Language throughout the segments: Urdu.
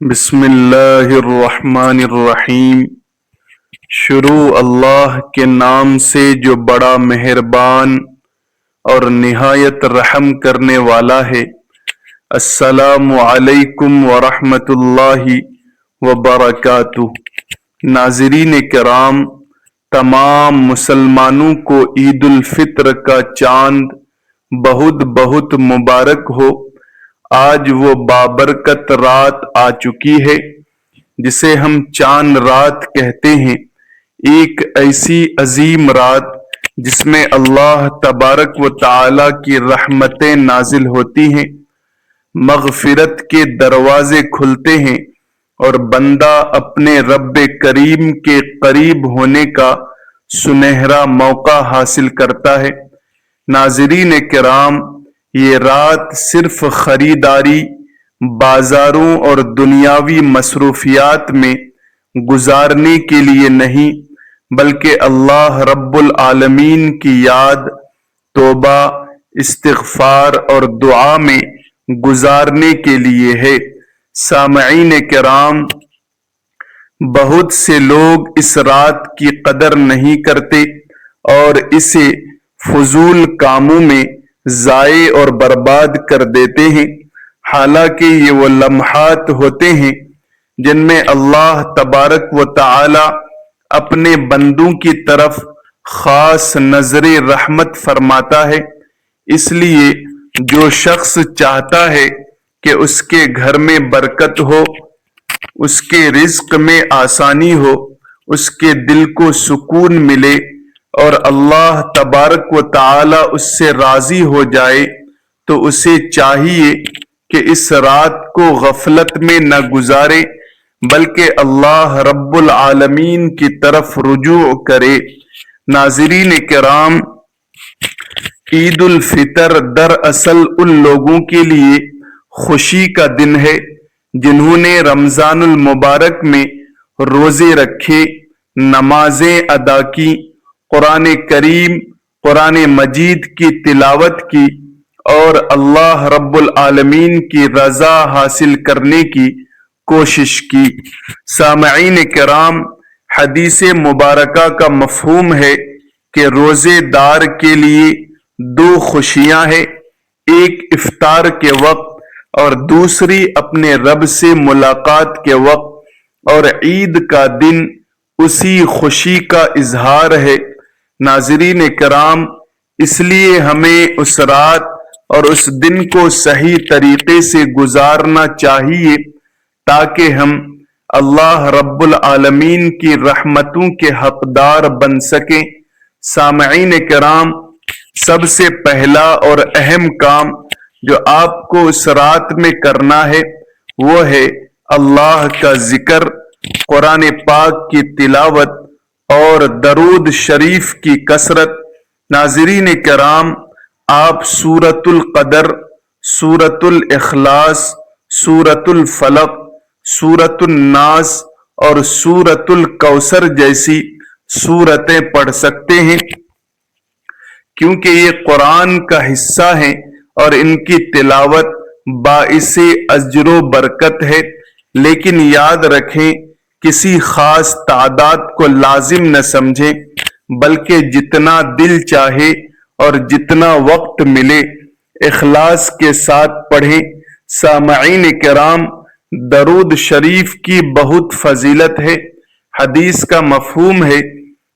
بسم اللہ الرحمن الرحیم۔ شروع اللہ کے نام سے جو بڑا مہربان اور نہایت رحم کرنے والا ہے۔ السلام علیکم ورحمۃ اللہ وبرکاتہ۔ ناظرین کرام، تمام مسلمانوں کو عید الفطر کا چاند بہت بہت مبارک ہو۔ آج وہ بابرکت رات آ چکی ہے جسے ہم چاند رات کہتے ہیں، ایک ایسی عظیم رات جس میں اللہ تبارک و تعالی کی رحمتیں نازل ہوتی ہیں، مغفرت کے دروازے کھلتے ہیں اور بندہ اپنے رب کریم کے قریب ہونے کا سنہرا موقع حاصل کرتا ہے۔ ناظرین کرام، یہ رات صرف خریداری، بازاروں اور دنیاوی مصروفیات میں گزارنے کے لیے نہیں، بلکہ اللہ رب العالمین کی یاد، توبہ، استغفار اور دعا میں گزارنے کے لیے ہے۔ سامعین کرام، بہت سے لوگ اس رات کی قدر نہیں کرتے اور اسے فضول کاموں میں ضائع اور برباد کر دیتے ہیں، حالانکہ یہ وہ لمحات ہوتے ہیں جن میں اللہ تبارک و تعالی اپنے بندوں کی طرف خاص نظر رحمت فرماتا ہے۔ اس لیے جو شخص چاہتا ہے کہ اس کے گھر میں برکت ہو، اس کے رزق میں آسانی ہو، اس کے دل کو سکون ملے اور اللہ تبارک و تعالی اس سے راضی ہو جائے، تو اسے چاہیے کہ اس رات کو غفلت میں نہ گزارے بلکہ اللہ رب العالمین کی طرف رجوع کرے۔ ناظرین کرام، عید الفطر دراصل ان لوگوں کے لیے خوشی کا دن ہے جنہوں نے رمضان المبارک میں روزے رکھے، نمازیں ادا کی، قرآن کریم، قرآن مجید کی تلاوت کی اور اللہ رب العالمین کی رضا حاصل کرنے کی کوشش کی۔ سامعین کرام، حدیث مبارکہ کا مفہوم ہے کہ روزے دار کے لیے دو خوشیاں ہیں، ایک افطار کے وقت اور دوسری اپنے رب سے ملاقات کے وقت، اور عید کا دن اسی خوشی کا اظہار ہے۔ ناظرین کرام، اس لیے ہمیں اس رات اور اس دن کو صحیح طریقے سے گزارنا چاہیے تاکہ ہم اللہ رب العالمین کی رحمتوں کے حقدار بن سکیں۔ سامعین کرام، سب سے پہلا اور اہم کام جو آپ کو اس رات میں کرنا ہے وہ ہے اللہ کا ذکر، قرآن پاک کی تلاوت اور درود شریف کی کثرت۔ ناظرین کرام، آپ سورۃ القدر، سورۃ الاخلاص، سورۃ الفلق، سورۃ الناس اور سورۃ الکوثر جیسی سورتیں پڑھ سکتے ہیں، کیونکہ یہ قرآن کا حصہ ہیں اور ان کی تلاوت باعث اجر و برکت ہے۔ لیکن یاد رکھیں، کسی خاص تعداد کو لازم نہ سمجھیں، بلکہ جتنا دل چاہے اور جتنا وقت ملے اخلاص کے ساتھ پڑھیں۔ سامعین کرام، درود شریف کی بہت فضیلت ہے۔ حدیث کا مفہوم ہے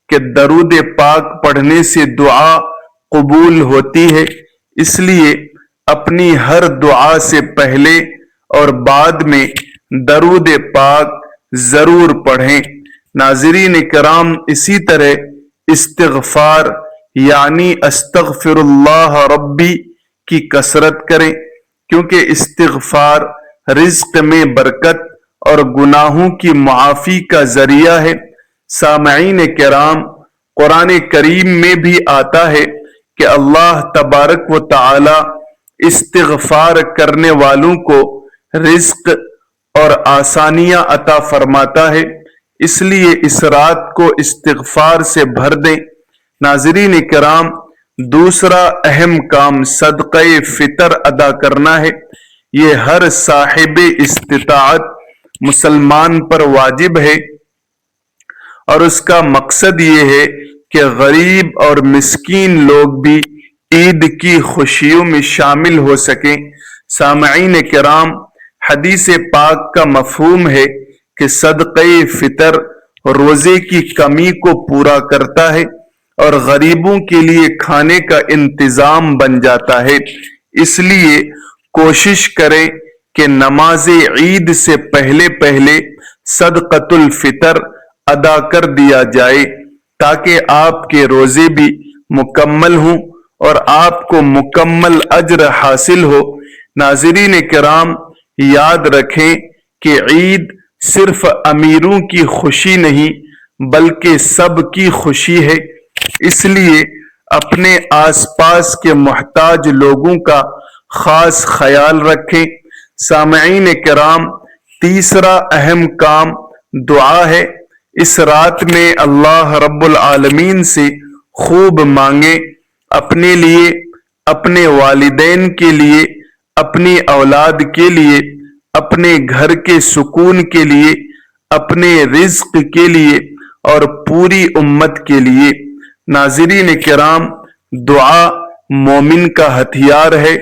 کہ درود پاک پڑھنے سے دعا قبول ہوتی ہے، اس لیے اپنی ہر دعا سے پہلے اور بعد میں درود پاک ضرور پڑھیں۔ ناظرین کرام، اسی طرح استغفار یعنی استغفر اللہ ربی کی کثرت کریں، کیونکہ استغفار رزق میں برکت اور گناہوں کی معافی کا ذریعہ ہے۔ سامعین کرام، قرآن کریم میں بھی آتا ہے کہ اللہ تبارک و تعالی استغفار کرنے والوں کو رزق اور آسانیاں عطا فرماتا ہے، اس لیے اس رات کو استغفار سے بھر دیں۔ ناظرین کرام، دوسرا اہم کام صدقہ فطر ادا کرنا ہے۔ یہ ہر صاحب استطاعت مسلمان پر واجب ہے، اور اس کا مقصد یہ ہے کہ غریب اور مسکین لوگ بھی عید کی خوشیوں میں شامل ہو سکیں۔ سامعین کرام، حدیث پاک کا مفہوم ہے کہ صدقہ فطر روزے کی کمی کو پورا کرتا ہے اور غریبوں کے لیے کھانے کا انتظام بن جاتا ہے۔ اس لیے کوشش کریں کہ نماز عید سے پہلے پہلے صدقۃ الفطر ادا کر دیا جائے تاکہ آپ کے روزے بھی مکمل ہوں اور آپ کو مکمل اجر حاصل ہو۔ ناظرین کرام، یاد رکھیں کہ عید صرف امیروں کی خوشی نہیں بلکہ سب کی خوشی ہے، اس لیے اپنے آس پاس کے محتاج لوگوں کا خاص خیال رکھیں۔ سامعین کرام، تیسرا اہم کام دعا ہے۔ اس رات میں اللہ رب العالمین سے خوب مانگیں، اپنے لیے، اپنے والدین کے لیے، اپنی اولاد کے لیے، اپنے گھر کے سکون کے لیے، اپنے رزق کے لیے اور پوری امت کے لیے۔ ناظرین کرام، دعا مومن کا ہتھیار ہے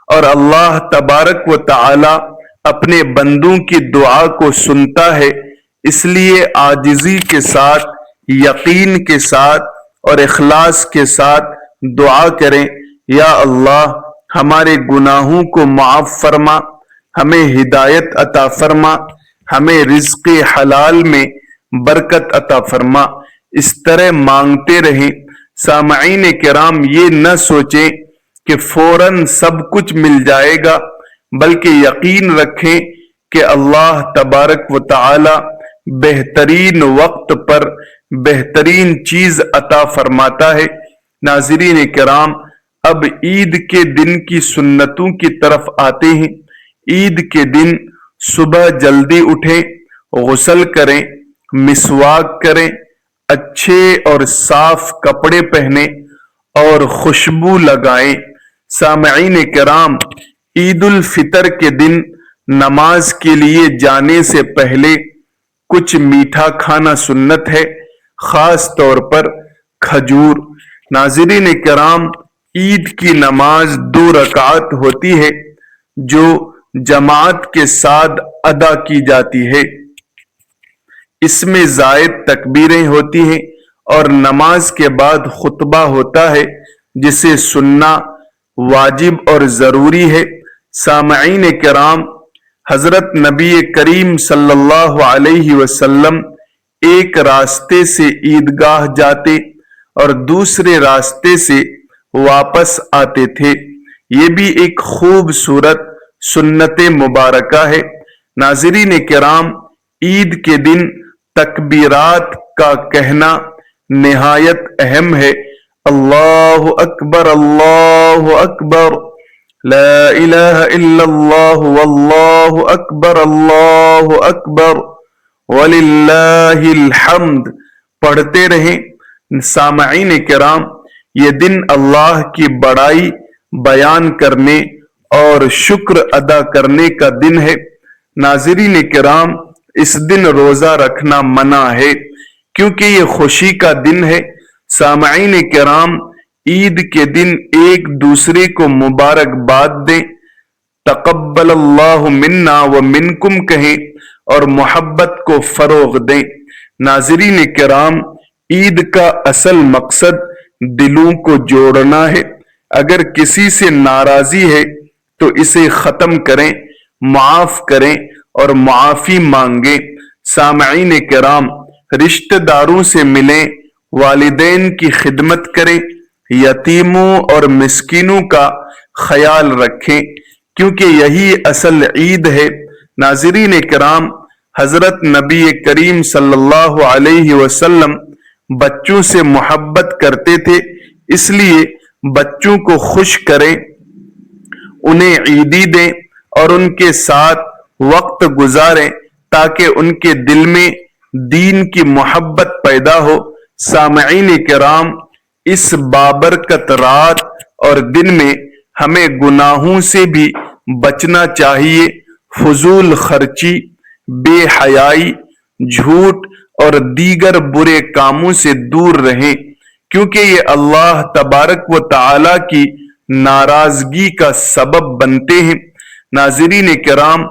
اور اللہ تبارک و تعالی اپنے بندوں کی دعا کو سنتا ہے، اس لیے عاجزی کے ساتھ، یقین کے ساتھ اور اخلاص کے ساتھ دعا کریں، یا اللہ ہمارے گناہوں کو معاف فرما، ہمیں ہدایت عطا فرما، ہمیں رزق حلال میں برکت عطا فرما۔ اس طرح مانگتے رہیں۔ سامعین کرام، یہ نہ سوچیں کہ فوراً سب کچھ مل جائے گا، بلکہ یقین رکھیں کہ اللہ تبارک و تعالی بہترین وقت پر بہترین چیز عطا فرماتا ہے۔ ناظرین کرام، اب عید کے دن کی سنتوں کی طرف آتے ہیں۔ عید کے دن صبح جلدی اٹھیں، غسل کریں، مسواک کریں، اچھے اور صاف کپڑے پہنیں اور خوشبو لگائیں۔ سامعین کرام، عید الفطر کے دن نماز کے لیے جانے سے پہلے کچھ میٹھا کھانا سنت ہے، خاص طور پر کھجور۔ ناظرین کرام، عید کی نماز 2 رکعت ہوتی ہے جو جماعت کے ساتھ ادا کی جاتی ہے۔ اس میں زائد تکبیریں ہوتی ہیں اور نماز کے بعد خطبہ ہوتا ہے جسے سننا واجب اور ضروری ہے۔ سامعین کرام، حضرت نبی کریم صلی اللہ علیہ وسلم ایک راستے سے عیدگاہ جاتے اور دوسرے راستے سے واپس آتے تھے۔ یہ بھی ایک خوبصورت سنت مبارکہ ہے۔ ناظرین کرام، عید کے دن تکبیرات کا کہنا نہایت اہم ہے۔ اللہ اکبر، اللہ اکبر، لا الہ الا اللہ، واللہ اکبر، اللہ اکبر، وللہ الحمد پڑھتے رہیں۔ سامعین کرام، یہ دن اللہ کی بڑائی بیان کرنے اور شکر ادا کرنے کا دن ہے۔ ناظرین کرام، اس دن روزہ رکھنا منع ہے کیونکہ یہ خوشی کا دن ہے۔ سامعین کرام، عید کے دن ایک دوسرے کو مبارکباد دیں، تقبل اللہ منا و منکم کہیں اور محبت کو فروغ دیں۔ ناظرین کرام، عید کا اصل مقصد دلوں کو جوڑنا ہے۔ اگر کسی سے ناراضی ہے تو اسے ختم کریں، معاف کریں اور معافی مانگیں۔ سامعین کرام، رشتہ داروں سے ملیں، والدین کی خدمت کریں، یتیموں اور مسکینوں کا خیال رکھیں کیونکہ یہی اصل عید ہے۔ ناظرین کرام، حضرت نبی کریم صلی اللہ علیہ وسلم بچوں سے محبت کرتے تھے، اس لیے بچوں کو خوش کریں، انہیں عیدی دیں اور ان کے ساتھ وقت گزاریں تاکہ ان کے دل میں دین کی محبت پیدا ہو۔ سامعین کرام، اس بابرکت رات اور دن میں ہمیں گناہوں سے بھی بچنا چاہیے، فضول خرچی، بے حیائی، جھوٹ اور دیگر برے کاموں سے دور رہیں، کیونکہ یہ اللہ تبارک و تعالی کی ناراضگی کا سبب بنتے ہیں۔ ناظرین کرام،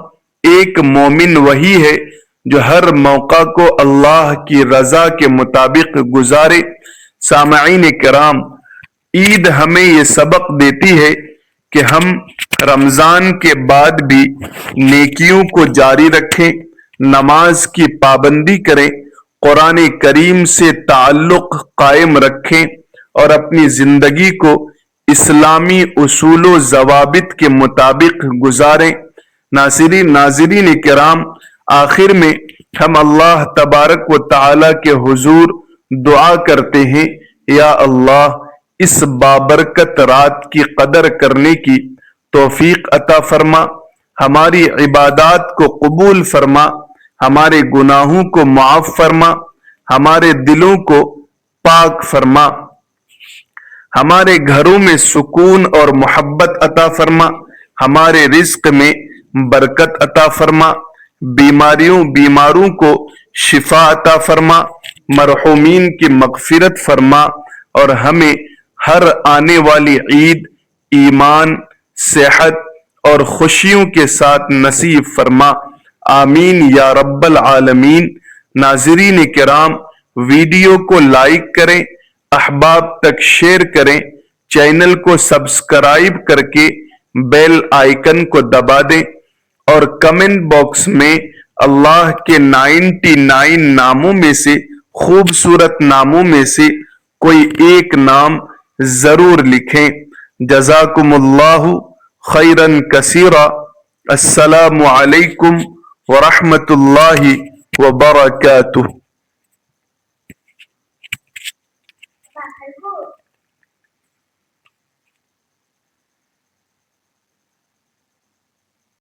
ایک مومن وہی ہے جو ہر موقع کو اللہ کی رضا کے مطابق گزارے۔ سامعین کرام، عید ہمیں یہ سبق دیتی ہے کہ ہم رمضان کے بعد بھی نیکیوں کو جاری رکھیں، نماز کی پابندی کریں، قرآن کریم سے تعلق قائم رکھیں اور اپنی زندگی کو اسلامی اصول و ضوابط کے مطابق گزاریں۔ ناظرین کرام، آخر میں ہم اللہ تبارک و تعالی کے حضور دعا کرتے ہیں، یا اللہ اس بابرکت رات کی قدر کرنے کی توفیق عطا فرما، ہماری عبادات کو قبول فرما، ہمارے گناہوں کو معاف فرما، ہمارے دلوں کو پاک فرما، ہمارے گھروں میں سکون اور محبت عطا فرما، ہمارے رزق میں برکت عطا فرما، بیماروں کو شفا عطا فرما، مرحومین کی مغفرت فرما اور ہمیں ہر آنے والی عید ایمان، صحت اور خوشیوں کے ساتھ نصیب فرما، آمین یا رب العالمین۔ ناظرین کرام، ویڈیو کو لائک کریں، احباب تک شیئر کریں، چینل کو سبسکرائب کر کے بیل آئیکن کو دبا دیں اور کمنٹ باکس میں اللہ کے 99 ناموں میں سے، خوبصورت ناموں میں سے کوئی ایک نام ضرور لکھیں۔ جزاکم اللہ خیرا کثیرا۔ السلام علیکم ورحمۃ اللہ وبرکاتہ۔